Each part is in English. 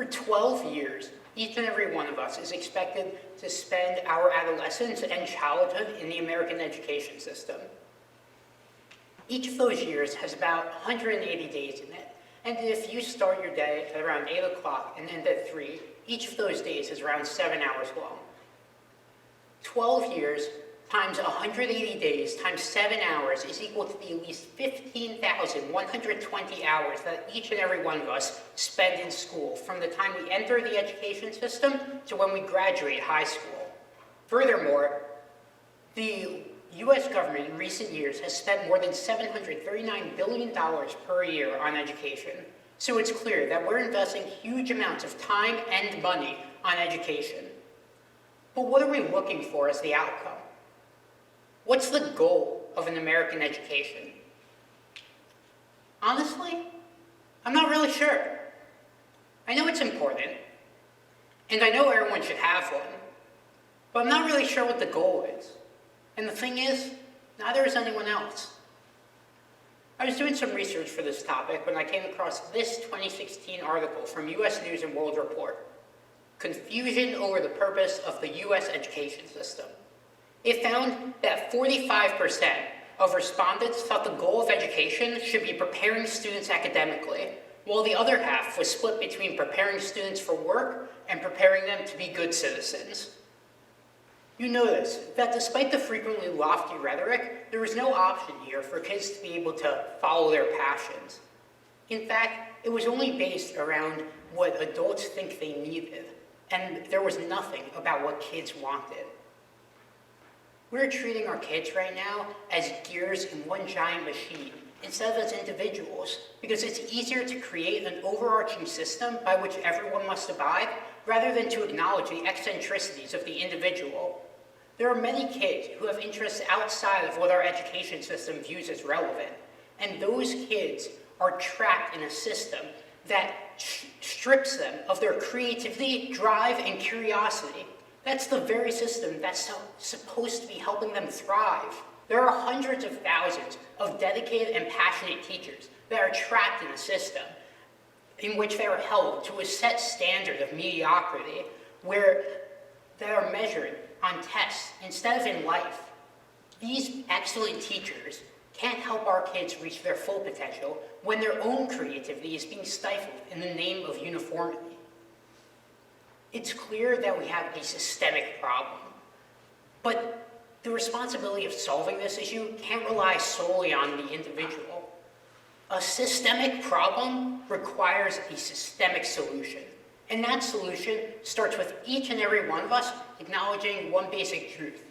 For 12 years, each and every one of us is expected to spend our adolescence and childhood in the American education system. Each of those years has about 180 days in it, and if you start your day at around 8 o'clock and end at 3, each of those days is around 7 hours long. 12 years times 180 days times 7 hours is equal to the at least 15,120 hours that each and every one of us spend in school from the time we enter the education system to when we graduate high school. Furthermore, the U.S. government in recent years has spent more than $739 billion per year on education. So it's clear that we're investing huge amounts of time and money on education. But what are we looking for as the outcome? What's the goal of an American education? Honestly, I'm not really sure. I know it's important, and I know everyone should have one, but I'm not really sure what the goal is. And the thing is, neither is anyone else. I was doing some research for this topic when I came across this 2016 article from U.S. News & World Report, Confusion over the Purpose of the U.S. Education System. It found that 45% of respondents thought the goal of education should be preparing students academically, while the other half was split between preparing students for work and preparing them to be good citizens. You notice that despite the frequently lofty rhetoric, there was no option here for kids to be able to follow their passions. In fact, it was only based around what adults think they needed, and there was nothing about what kids wanted. We're treating our kids right now as gears in one giant machine instead of as individuals, because it's easier to create an overarching system by which everyone must abide rather than to acknowledge the eccentricities of the individual. There are many kids who have interests outside of what our education system views as relevant, and those kids are trapped in a system that strips them of their creativity, drive, and curiosity. That's the very system that's supposed to be helping them thrive. There are hundreds of thousands of dedicated and passionate teachers that are trapped in a system in which they are held to a set standard of mediocrity where they are measured on tests instead of in life. These excellent teachers can't help our kids reach their full potential when their own creativity is being stifled in the name of uniformity. It's clear that we have a systemic problem, but the responsibility of solving this issue can't rely solely on the individual. A systemic problem requires a systemic solution, and that solution starts with each and every one of us acknowledging one basic truth.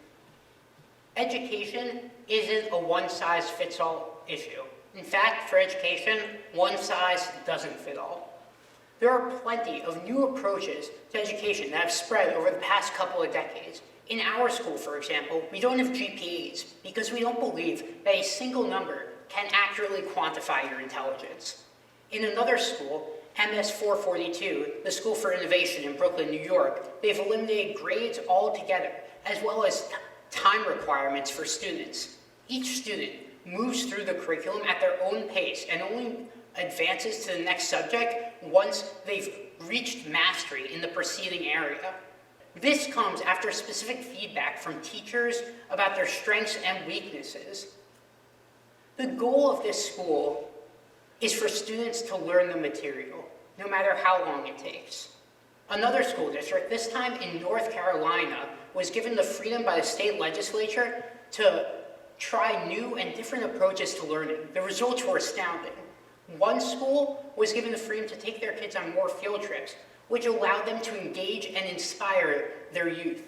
Education isn't a one-size-fits-all issue. In fact, for education, one size doesn't fit all. There are plenty of new approaches to education that have spread over the past couple of decades. In our school, for example, we don't have GPAs because we don't believe that a single number can accurately quantify your intelligence. In another school, MS 442, the School for Innovation in Brooklyn, New York, they've eliminated grades altogether, as well as time requirements for students. Each student moves through the curriculum at their own pace and only advances to the next subject once they've reached mastery in the preceding area. This comes after specific feedback from teachers about their strengths and weaknesses. The goal of this school is for students to learn the material, no matter how long it takes. Another school district, this time in North Carolina, was given the freedom by the state legislature to try new and different approaches to learning. The results were astounding. One school was given the freedom to take their kids on more field trips, which allowed them to engage and inspire their youth.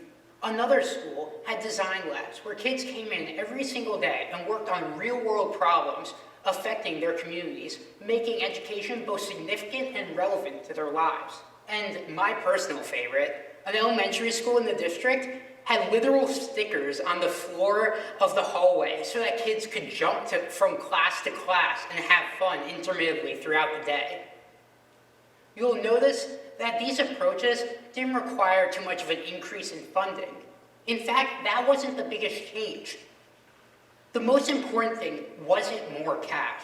Another school had design labs where kids came in every single day and worked on real-world problems affecting their communities, making education both significant and relevant to their lives. And my personal favorite, an elementary school in the district had literal stickers on the floor of the hallway so that kids could jump from class to class and have fun intermittently throughout the day. You'll notice that these approaches didn't require too much of an increase in funding. In fact, that wasn't the biggest change. The most important thing wasn't more cash.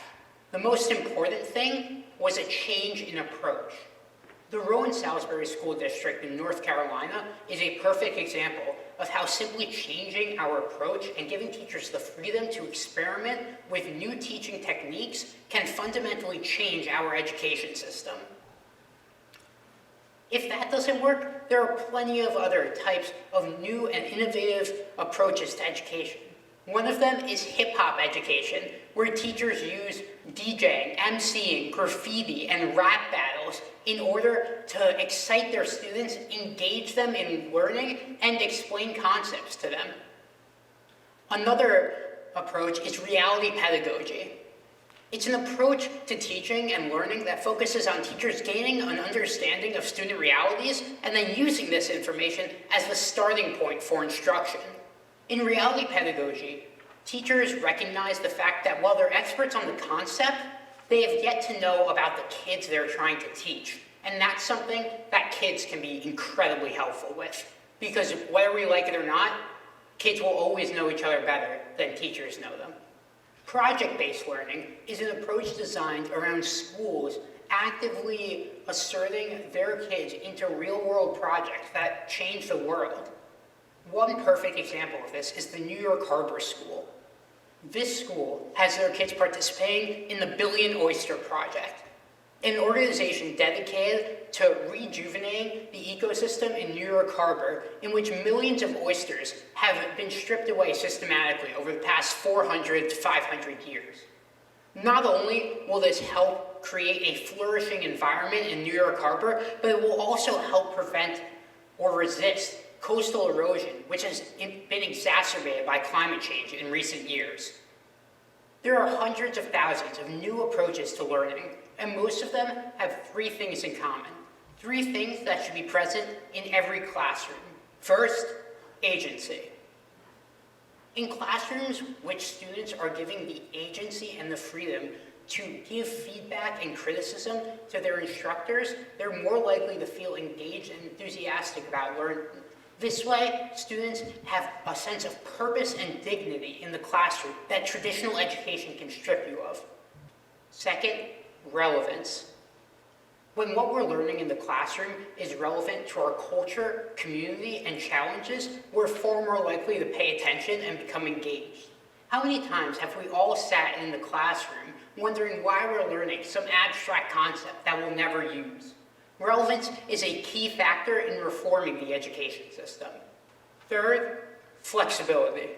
The most important thing was a change in approach. The Rowan-Salisbury School District in North Carolina is a perfect example of how simply changing our approach and giving teachers the freedom to experiment with new teaching techniques can fundamentally change our education system. If that doesn't work, there are plenty of other types of new and innovative approaches to education. One of them is hip-hop education, where teachers use DJing, MCing, graffiti, and rap battles in order to excite their students, engage them in learning, and explain concepts to them. Another approach is reality pedagogy. It's an approach to teaching and learning that focuses on teachers gaining an understanding of student realities and then using this information as the starting point for instruction. In reality pedagogy, teachers recognize the fact that while they're experts on the concept, they have yet to know about the kids they're trying to teach. And that's something that kids can be incredibly helpful with. Because whether we like it or not, kids will always know each other better than teachers know them. Project-based learning is an approach designed around schools actively asserting their kids into real-world projects that change the world. One perfect example of this is the New York Harbor School. This school has their kids participating in the Billion Oyster Project, an organization dedicated to rejuvenating the ecosystem in New York Harbor, in which millions of oysters have been stripped away systematically over the past 400 to 500 years. Not only will this help create a flourishing environment in New York Harbor, but it will also help prevent or resist coastal erosion, which has been exacerbated by climate change in recent years. There are hundreds of thousands of new approaches to learning, and most of them have three things in common. Three things that should be present in every classroom. First, agency. In classrooms which students are given the agency and the freedom to give feedback and criticism to their instructors, they're more likely to feel engaged and enthusiastic about learning. This way, students have a sense of purpose and dignity in the classroom that traditional education can strip you of. Second, relevance. When what we're learning in the classroom is relevant to our culture, community, and challenges, we're far more likely to pay attention and become engaged. How many times have we all sat in the classroom wondering why we're learning some abstract concept that we'll never use? Relevance is a key factor in reforming the education system. Third, flexibility.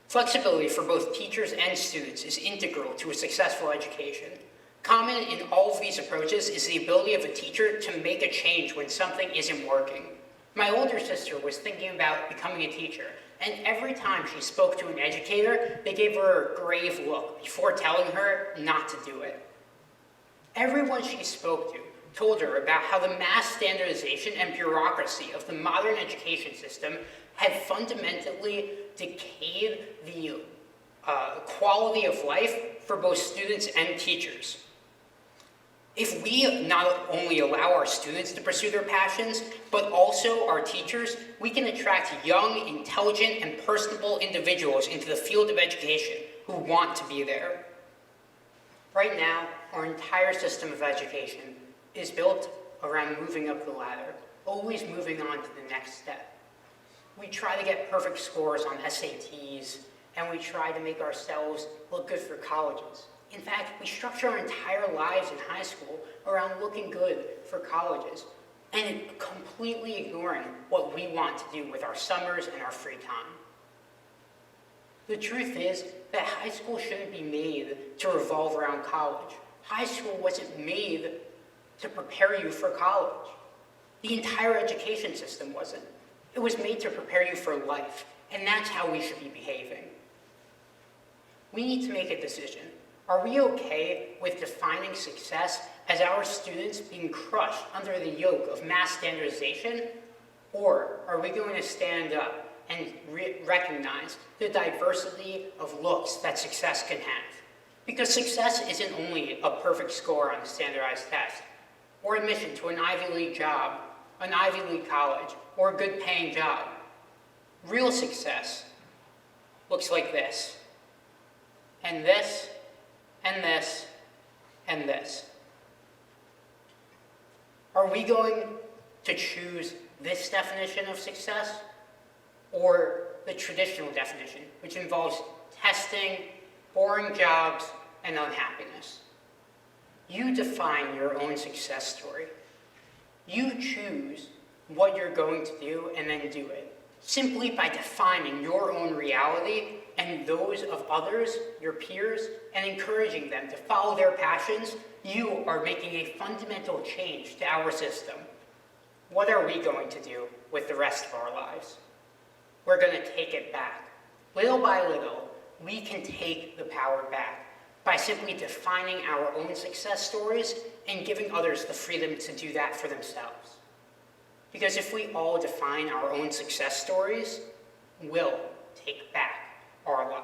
Flexibility for both teachers and students is integral to a successful education. Common in all of these approaches is the ability of a teacher to make a change when something isn't working. My older sister was thinking about becoming a teacher, and every time she spoke to an educator, they gave her a grave look before telling her not to do it. Everyone she spoke to told her about how the mass standardization and bureaucracy of the modern education system had fundamentally decayed the quality of life for both students and teachers. If we not only allow our students to pursue their passions, but also our teachers, we can attract young, intelligent, and personable individuals into the field of education who want to be there. Right now, our entire system of education is built around moving up the ladder, always moving on to the next step. We try to get perfect scores on SATs, and we try to make ourselves look good for colleges. In fact, we structure our entire lives in high school around looking good for colleges, and completely ignoring what we want to do with our summers and our free time. The truth is that high school shouldn't be made to revolve around college. High school wasn't made to prepare you for college. The entire education system wasn't. It was made to prepare you for life, and that's how we should be behaving. We need to make a decision. Are we okay with defining success as our students being crushed under the yoke of mass standardization? Or are we going to stand up and recognize the diversity of looks that success can have? Because success isn't only a perfect score on a standardized test, or admission to an Ivy League job, an Ivy League college, or a good paying job. Real success looks like this, and this, and this, and this. Are we going to choose this definition of success or the traditional definition, which involves testing, boring jobs, and unhappiness? You define your own success story. You choose what you're going to do and then do it, simply by defining your own reality and those of others, your peers, and encouraging them to follow their passions. You are making a fundamental change to our system. What are we going to do with the rest of our lives? We're going to take it back. Little by little, we can take the power back by simply defining our own success stories and giving others the freedom to do that for themselves. Because if we all define our own success stories, we'll take back our lives.